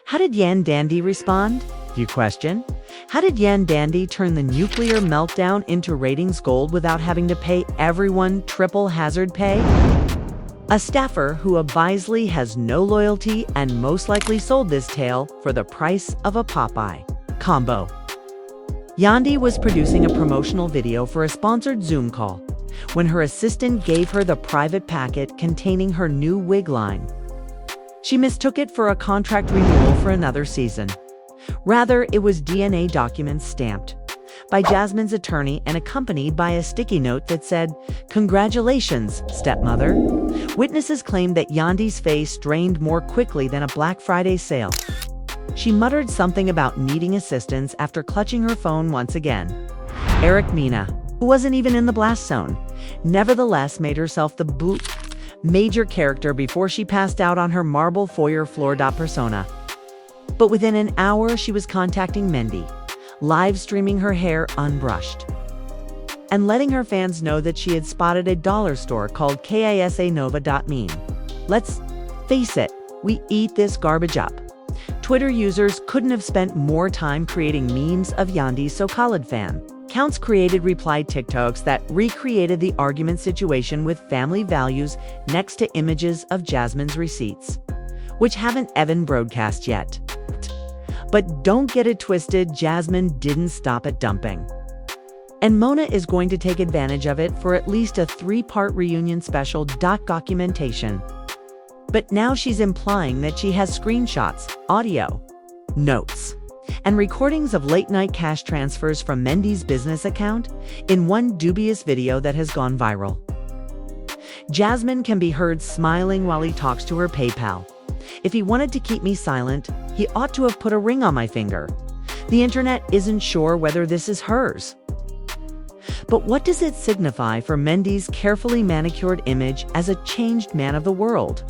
How did Yandy respond? You question? How did Yandy turn the nuclear meltdown into ratings gold without having to pay everyone triple hazard pay? A staffer who obviously has no loyalty and most likely sold this tale for the price of a Popeye combo. Yandy was producing a promotional video for a sponsored Zoom call when her assistant gave her the private packet containing her new wig line. She mistook it for a contract renewal for another season. Rather, it was DNA documents stamped by Jasmine's attorney and accompanied by a sticky note that said, "Congratulations, stepmother." Witnesses claimed that Yandy's face drained more quickly than a Black Friday sale. She muttered something about needing assistance after clutching her phone once again. Mena, who wasn't even in the blast zone, nevertheless made herself the major character before she passed out on her marble foyer floor. Persona. But within an hour, she was contacting Mendy, live streaming her hair unbrushed, and letting her fans know that she had spotted a dollar store called KISA-Nova.meme. Let's face it, we eat this garbage up. Twitter users couldn't have spent more time creating memes of Yandy's so-called fan. Counts created reply TikToks that recreated the argument situation with family values next to images of Jasmine's receipts, which haven't even broadcast yet. But don't get it twisted, Jasmine didn't stop at dumping. And Mena is going to take advantage of it for at least a 3-part reunion special. Documentation. But now she's implying that she has screenshots, audio, notes, and recordings of late-night cash transfers from Mendy's business account in one dubious video that has gone viral. Jasmine can be heard smiling while he talks to her PayPal. "If he wanted to keep me silent, he ought to have put a ring on my finger." The internet isn't sure whether this is hers. But what does it signify for Mendy's carefully manicured image as a changed man of the world?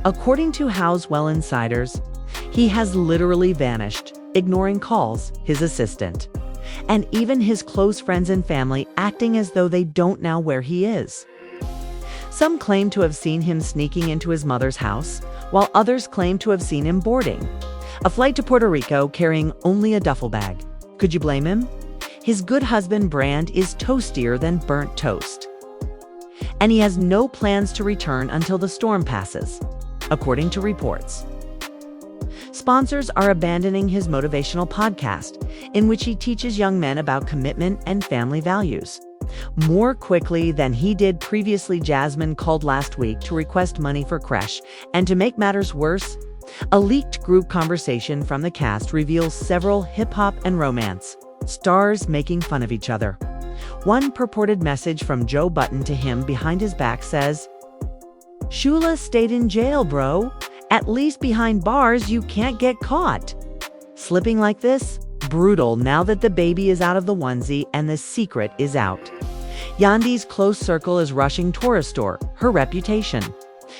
According to Housewell insiders, he has literally vanished, ignoring calls, his assistant, and even his close friends and family acting as though they don't know where he is. Some claim to have seen him sneaking into his mother's house, while others claim to have seen him boarding a flight to Puerto Rico carrying only a duffel bag. Could you blame him? His good husband brand is toastier than burnt toast. And he has no plans to return until the storm passes, according to reports. Sponsors are abandoning his motivational podcast, in which he teaches young men about commitment and family values, more quickly than he did previously. Jasmine called last week to request money for creche, and to make matters worse, a leaked group conversation from the cast reveals several hip-hop and romance stars making fun of each other. One purported message from Joe Button to him behind his back says, "Shula stayed in jail, bro. At least behind bars you can't get caught." Slipping like this? Brutal now that the baby is out of the onesie and the secret is out. Yandy's close circle is rushing to restore her reputation.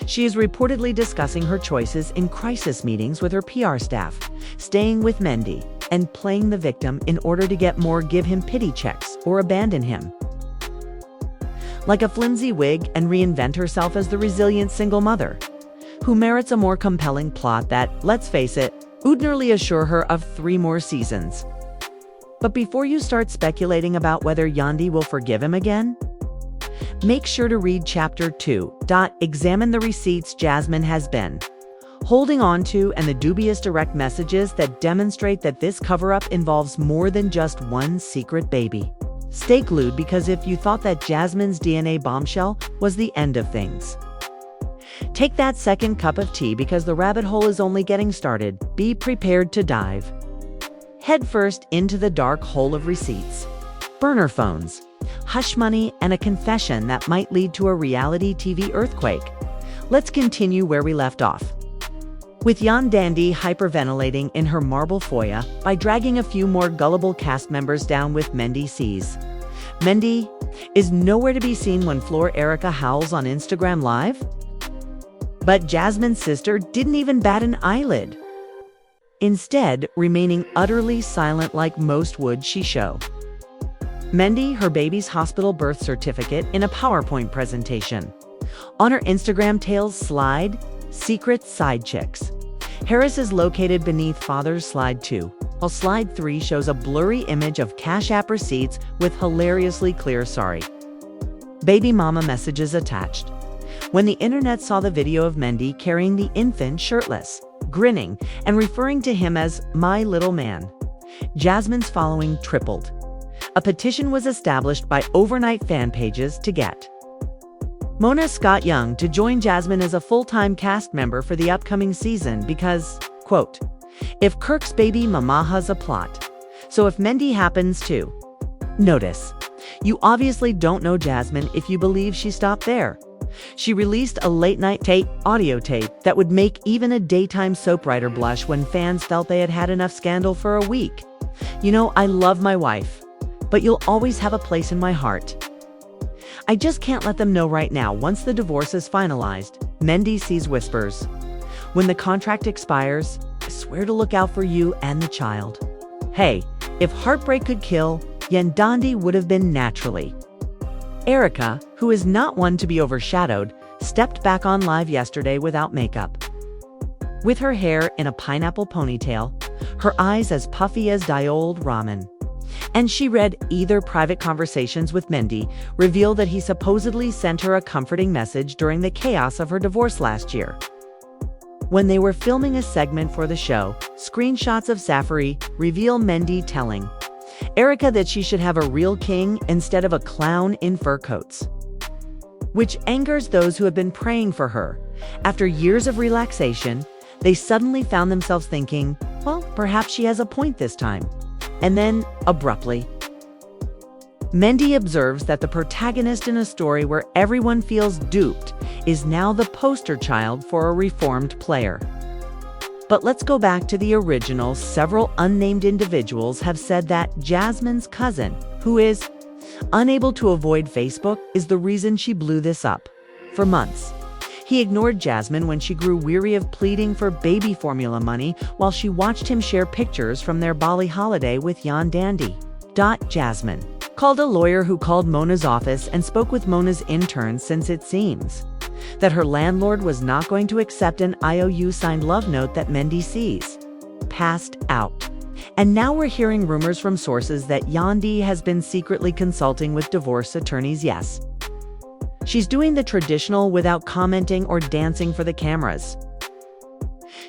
She is reportedly discussing her choices in crisis meetings with her PR staff, staying with Mendy, and playing the victim in order to get more give him pity checks or abandon him. Like a flimsy wig, and reinvent herself as the resilient single mother, who merits a more compelling plot that, let's face it, would nearly assure her of 3 more seasons. But before you start speculating about whether Yandy will forgive him again, make sure to read Chapter 2. Examine the receipts Jasmine has been holding on to and the dubious direct messages that demonstrate that this cover-up involves more than just one secret baby. Stay glued, because if you thought that Jasmine's DNA bombshell was the end of things, take that second cup of tea, because the rabbit hole is only getting started. Be prepared to dive headfirst into the dark hole of receipts, burner phones, hush money, and a confession that might lead to a reality TV earthquake. Let's continue where we left off, with Yandy hyperventilating in her marble foyer by dragging a few more gullible cast members down with Mendeecees. Mendy is nowhere to be seen when Floor Erica howls on Instagram Live. But Jasmine's sister didn't even bat an eyelid, instead remaining utterly silent like most would she show Mendy her baby's hospital birth certificate in a PowerPoint presentation. On her Instagram tails slide secret side chicks, Harris is located beneath father's slide 2, while slide 3 shows a blurry image of Cash App receipts with hilariously clear sorry. Baby mama messages attached. When the internet saw the video of Mendy carrying the infant shirtless, grinning, and referring to him as "my little man," Jasmine's following tripled. A petition was established by overnight fan pages to get Mona Scott Young to join Jasmine as a full-time cast member for the upcoming season because, quote, "if Kirk's baby mama has a plot, so if Mendy happens to." Notice, you obviously don't know Jasmine if you believe she stopped there. She released a late-night audio tape that would make even a daytime soap writer blush when fans felt they had had enough scandal for a week. "You know, I love my wife, but you'll always have a place in my heart. I just can't let them know right now once the divorce is finalized," Mendeecees whispers. "When the contract expires, I swear to look out for you and the child." Hey, if heartbreak could kill, Yandy would have been naturally. Erica, who is not one to be overshadowed, stepped back on live yesterday without makeup. With her hair in a pineapple ponytail, her eyes as puffy as Dioled ramen. And she read either private conversations with Mendy, reveal that he supposedly sent her a comforting message during the chaos of her divorce last year. When they were filming a segment for the show, screenshots of Safari reveal Mendy telling Erica that she should have a real king instead of a clown in fur coats, which angers those who have been praying for her. After years of relaxation, they suddenly found themselves thinking, well, perhaps she has a point this time. And then, abruptly, Mendy observes that the protagonist in a story where everyone feels duped is now the poster child for a reformed player. But let's go back to the original. Several unnamed individuals have said that Jasmine's cousin, who is unable to avoid Facebook, is the reason she blew this up. For months, he ignored Jasmine when she grew weary of pleading for baby formula money while she watched him share pictures from their Bali holiday with Yandy. Jasmine called a lawyer who called Mona's office and spoke with Mona's intern since it seems that her landlord was not going to accept an IOU-signed love note that Mendeecees passed out. And now we're hearing rumors from sources that Yandy has been secretly consulting with divorce attorneys. Yes, she's doing the traditional without commenting or dancing for the cameras.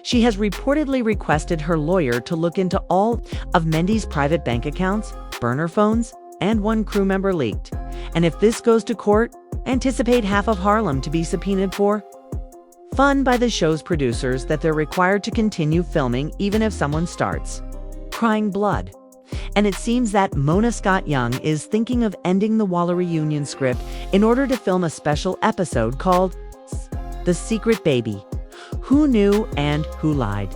She has reportedly requested her lawyer to look into all of Mendy's private bank accounts, burner phones, and one crew member leaked. And if this goes to court, anticipate half of Harlem to be subpoenaed for fun by the show's producers that they're required to continue filming even if someone starts crying blood. And it seems that Mona Scott Young is thinking of ending the Waller reunion script in order to film a special episode called The Secret Baby. Who knew and who lied?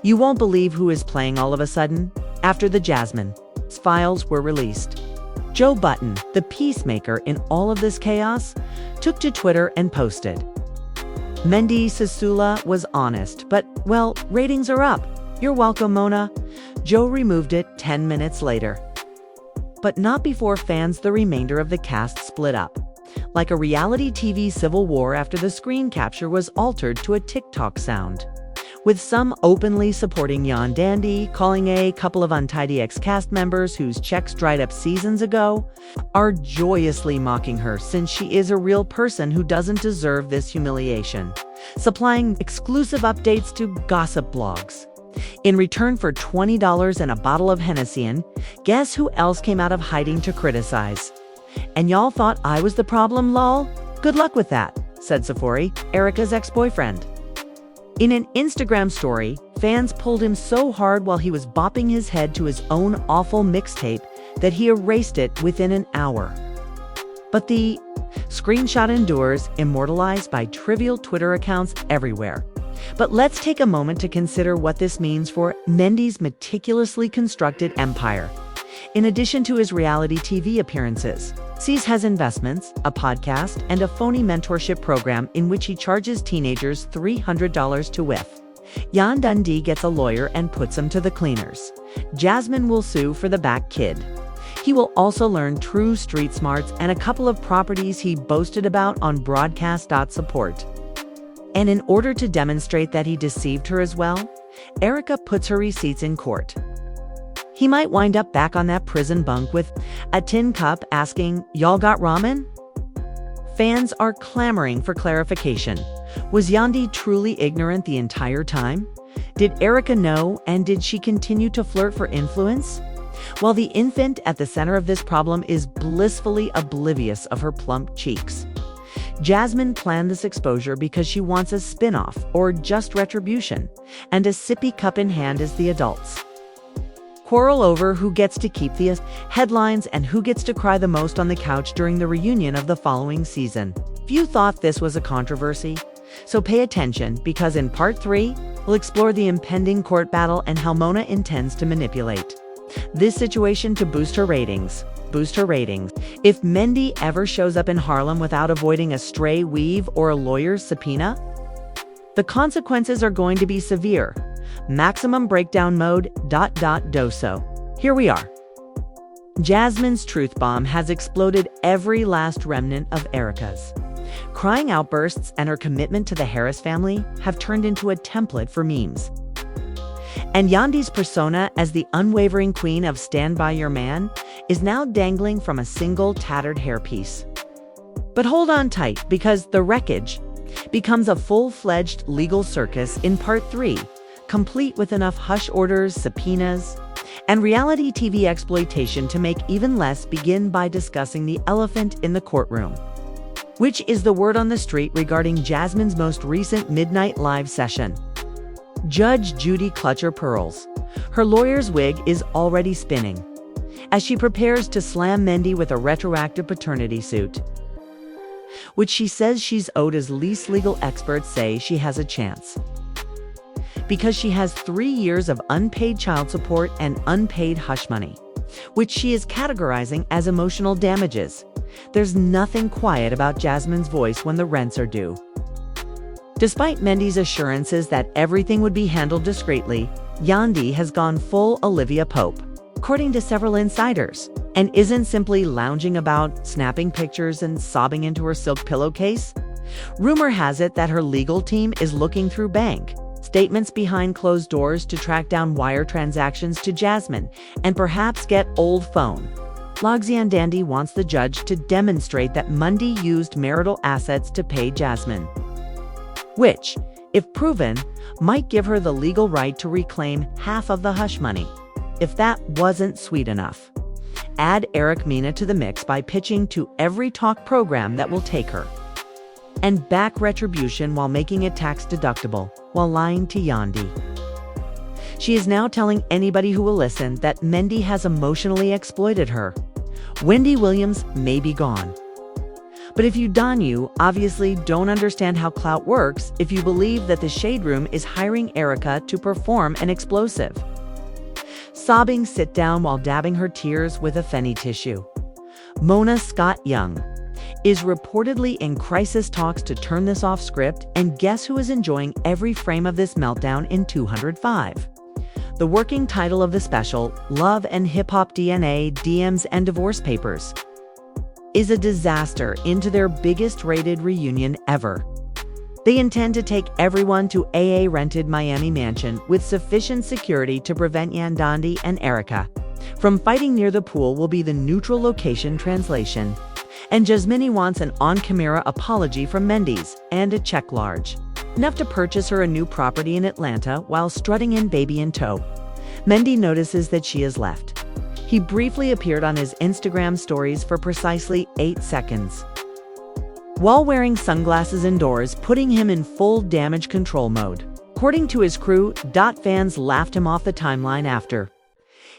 You won't believe who is playing all of a sudden after the Jasmine files were released. Joe Button, the peacemaker in all of this chaos, took to Twitter and posted, "Mendeecees was honest, but, well, ratings are up. You're welcome, Mona." Joe removed it 10 minutes later. But not before fans the remainder of the cast split up. Like a reality TV civil war after the screen capture was altered to a TikTok sound. With some openly supporting Yandy, calling a couple of untidy ex-cast members whose checks dried up seasons ago, are joyously mocking her since she is a real person who doesn't deserve this humiliation, supplying exclusive updates to gossip blogs. In return for $20 and a bottle of Hennessy, guess who else came out of hiding to criticize? "And y'all thought I was the problem, lol? Good luck with that," said Safari, Erica's ex-boyfriend. In an Instagram story, fans pulled him so hard while he was bopping his head to his own awful mixtape that he erased it within an hour. But the screenshot endures, immortalized by trivial Twitter accounts everywhere. But let's take a moment to consider what this means for Mendy's meticulously constructed empire. In addition to his reality TV appearances, Mendeecees has investments, a podcast, and a phony mentorship program in which he charges teenagers $300 to whiff. Yandy gets a lawyer and puts him to the cleaners. Jasmine will sue for the back kid. He will also learn true street smarts and a couple of properties he boasted about on broadcast. Support. And in order to demonstrate that he deceived her as well, Erica puts her receipts in court. He might wind up back on that prison bunk with a tin cup asking, "Y'all got ramen?" Fans are clamoring for clarification. Was Yandy truly ignorant the entire time? Did Erica know, and did she continue to flirt for influence? While the infant at the center of this problem is blissfully oblivious of her plump cheeks. Jasmine planned this exposure because she wants a spin-off or just retribution, and a sippy cup in hand as the adults quarrel over who gets to keep the headlines and who gets to cry the most on the couch during the reunion of the following season. Few thought this was a controversy, so pay attention, because in part 3, we'll explore the impending court battle and how Mena intends to manipulate this situation to boost her ratings. If Mendy ever shows up in Harlem without avoiding a stray weave or a lawyer's subpoena, the consequences are going to be severe. Maximum breakdown mode, doso. Here we are. Jasmine's truth bomb has exploded every last remnant of Erica's. Crying outbursts and her commitment to the Harris family have turned into a template for memes. And Yandy's persona as the unwavering queen of Stand By Your Man is now dangling from a single tattered hairpiece. But hold on tight, because the wreckage becomes a full-fledged legal circus in part 3, complete with enough hush orders, subpoenas, and reality TV exploitation to make even less begin by discussing the elephant in the courtroom, which is the word on the street regarding Jasmine's most recent midnight live session. Judge Judy Clutcher Pearls. Her lawyer's wig is already spinning as she prepares to slam Mendy with a retroactive paternity suit, which she says she's owed as least legal experts say she has a chance, because she has 3 years of unpaid child support and unpaid hush money, which she is categorizing as emotional damages. There's nothing quiet about Jasmine's voice when the rents are due. Despite Mendy's assurances that everything would be handled discreetly, Yandy has gone full Olivia Pope, according to several insiders, and isn't simply lounging about, snapping pictures and sobbing into her silk pillowcase. Rumor has it that her legal team is looking through bank statements behind closed doors to track down wire transactions to Jasmine and perhaps get old phone logs. Yandy wants the judge to demonstrate that Mendy used marital assets to pay Jasmine, which, if proven, might give her the legal right to reclaim half of the hush money. If that wasn't sweet enough, add Mena to the mix by pitching to every talk program that will take her, and back retribution while making it tax deductible, while lying to Yandy. She is now telling anybody who will listen that Mendy has emotionally exploited her. Wendy Williams may be gone, but if you obviously don't understand how clout works if you believe that the Shade Room is hiring Erica to perform an explosive sobbing sit-down while dabbing her tears with a Fenty tissue. Mona Scott Young is reportedly in crisis talks to turn this off script, and guess who is enjoying every frame of this meltdown in 205? The working title of the special, Love and Hip Hop DNA, DMs and Divorce Papers, is a disaster into their biggest rated reunion ever. They intend to take everyone to AA-rented Miami mansion with sufficient security to prevent Yandy and Erica from fighting near the pool will be the neutral location translation. And Jasmine wants an on-camera apology from Mendeecees and a check large enough to purchase her a new property in Atlanta while strutting in baby in tow. Mendy notices that she has left. He briefly appeared on his Instagram stories for precisely 8 seconds, while wearing sunglasses indoors, putting him in full damage control mode. According to his crew, fans laughed him off the timeline after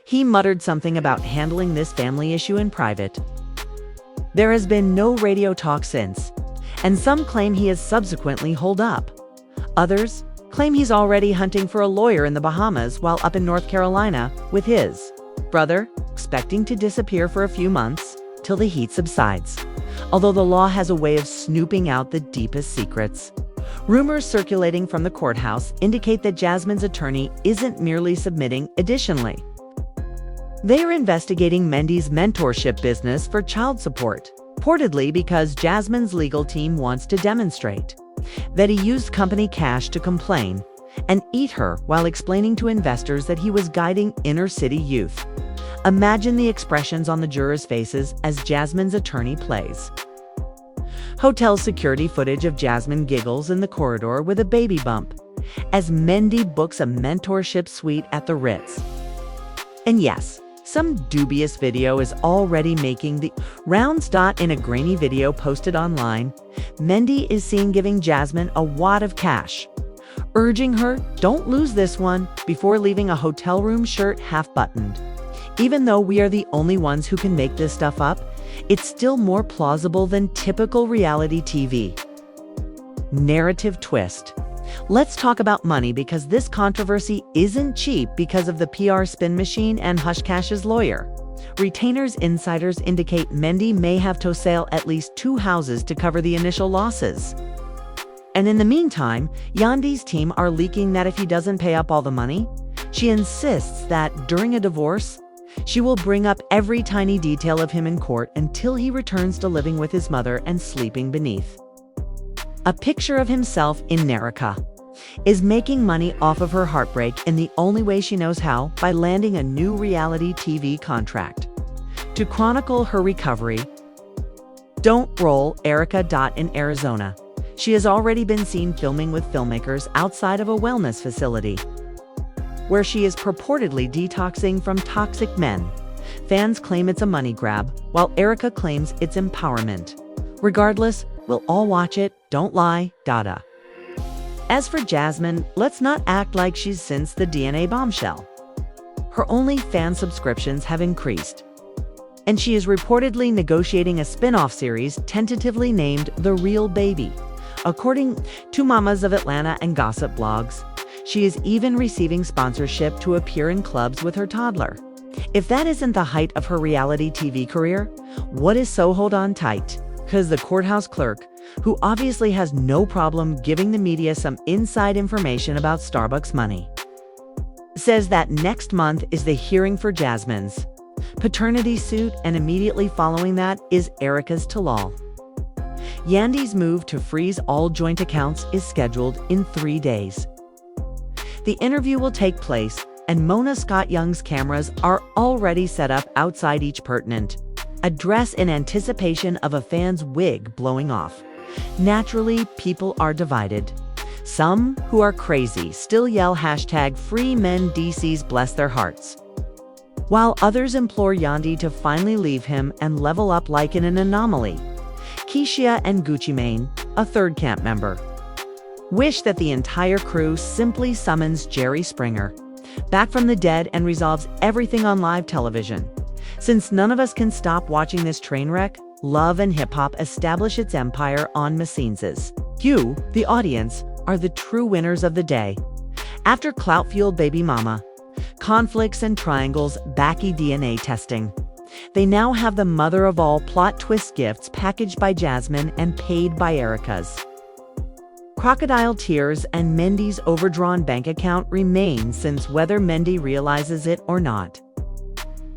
he muttered something about handling this family issue in private. There has been no radio talk since, and some claim he has subsequently holed up. Others claim he's already hunting for a lawyer in the Bahamas while up in North Carolina with his brother, expecting to disappear for a few months till the heat subsides, although the law has a way of snooping out the deepest secrets. Rumors circulating from the courthouse indicate that Jasmine's attorney isn't merely submitting. Additionally, they are investigating Mendy's mentorship business for child support, reportedly because Jasmine's legal team wants to demonstrate that he used company cash to complain and eat her while explaining to investors that he was guiding inner-city youth. Imagine the expressions on the jurors' faces as Jasmine's attorney plays. Hotel security footage of Jasmine giggles in the corridor with a baby bump as Mendy books a mentorship suite at the Ritz. And yes, some dubious video is already making the rounds. In a grainy video posted online, Mendy is seen giving Jasmine a wad of cash, urging her, "Don't lose this one," before leaving a hotel room shirt half-buttoned. Even though we are the only ones who can make this stuff up, it's still more plausible than typical reality TV. Narrative twist. Let's talk about money, because this controversy isn't cheap because of the PR spin machine and Hush Cash's lawyer. Retainers insiders indicate Mendy may have to sell at least 2 houses to cover the initial losses. And in the meantime, Yandy's team are leaking that if he doesn't pay up all the money, she insists that during a divorce, she will bring up every tiny detail of him in court until he returns to living with his mother and sleeping beneath a picture of himself in America, is making money off of her heartbreak in the only way she knows how, by landing a new reality TV contract. To chronicle her recovery, don't roll Erica. In Arizona, she has already been seen filming with filmmakers outside of a wellness facility, where she is purportedly detoxing from toxic men. Fans claim it's a money grab, while Erica claims it's empowerment. Regardless, we'll all watch it, don't lie, dada. As for Jasmine, let's not act like she's since the DNA bombshell. Her OnlyFans subscriptions have increased, and she is reportedly negotiating a spin-off series tentatively named The Real Baby. According to Mamas of Atlanta and gossip blogs, she is even receiving sponsorship to appear in clubs with her toddler. If that isn't the height of her reality TV career, what is? So hold on tight, because the courthouse clerk, who obviously has no problem giving the media some inside information about Starbucks money, says that next month is the hearing for Jasmine's paternity suit, and immediately following that is Erica's tell-all. Yandy's move to freeze all joint accounts is scheduled in 3 days. The interview will take place, and Mona Scott Young's cameras are already set up outside each pertinent address in anticipation of a fan's wig blowing off. Naturally, people are divided. Some, who are crazy, still yell #free Mendeecees, bless their hearts, while others implore Yandy to finally leave him and level up like in an anomaly. Keisha and Gucci Mane, a third camp member, wish that the entire crew simply summons Jerry Springer back from the dead and resolves everything on live television. Since none of us can stop watching this train wreck, Love and Hip Hop establish its empire on Mendeecees. You, the audience, are the true winners of the day. After clout-fueled baby mama, conflicts and triangles, backy DNA testing, they now have the mother of all plot twist gifts packaged by Jasmine and paid by Erica's crocodile tears, and Mendy's overdrawn bank account remain, since whether Mendy realizes it or not,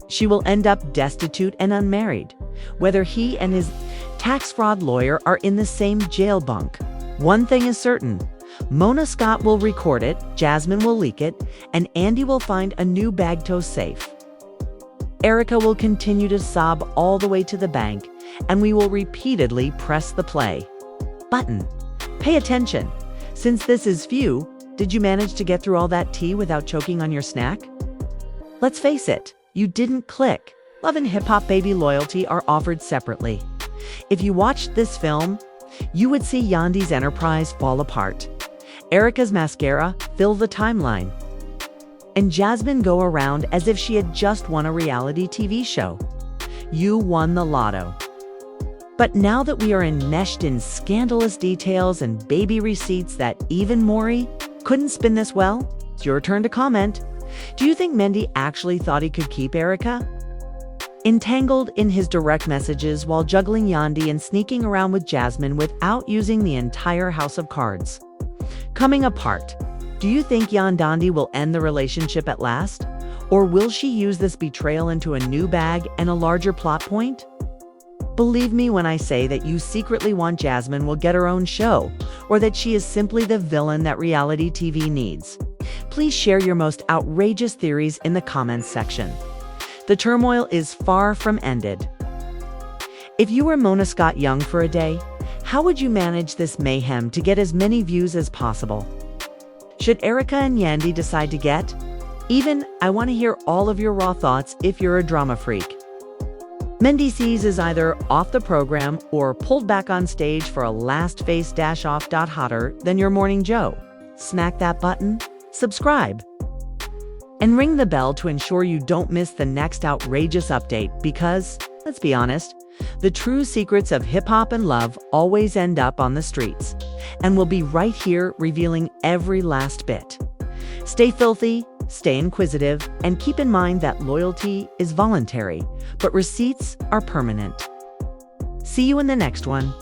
she will end up destitute and unmarried, whether he and his tax fraud lawyer are in the same jail bunk. One thing is certain, Mona Scott will record it, Jasmine will leak it, and Andy will find a new bag safe. Erica will continue to sob all the way to the bank, and we will repeatedly press the play button. Pay attention. Since this is few, did you manage to get through all that tea without choking on your snack? Let's face it, you didn't click. Love and Hip Hop Baby loyalty are offered separately. If you watched this film, you would see Yandy's enterprise fall apart, Erica's mascara fill the timeline, and Jasmine go around as if she had just won a reality TV show. You won the lotto. But now that we are enmeshed in scandalous details and baby receipts that even Maury couldn't spin this well, it's your turn to comment. Do you think Mendy actually thought he could keep Erica? Entangled in his direct messages while juggling Yandy and sneaking around with Jasmine without using the entire house of cards coming apart, do you think Yandy will end the relationship at last? Or will she use this betrayal into a new bag and a larger plot point? Believe me when I say that you secretly want Jasmine will get her own show, or that she is simply the villain that reality TV needs. Please share your most outrageous theories in the comments section. The turmoil is far from ended. If you were Mona Scott Young for a day, how would you manage this mayhem to get as many views as possible? Should Erica and Yandy decide to get even? I want to hear all of your raw thoughts if you're a drama freak. Mendeecees is either off the program or pulled back on stage for a last face dash off. Hotter than your morning Joe. Smack that button, subscribe, and ring the bell to ensure you don't miss the next outrageous update because, let's be honest, the true secrets of hip-hop and love always end up on the streets, and we'll be right here revealing every last bit. Stay filthy, stay inquisitive, and keep in mind that loyalty is voluntary, but receipts are permanent. See you in the next one.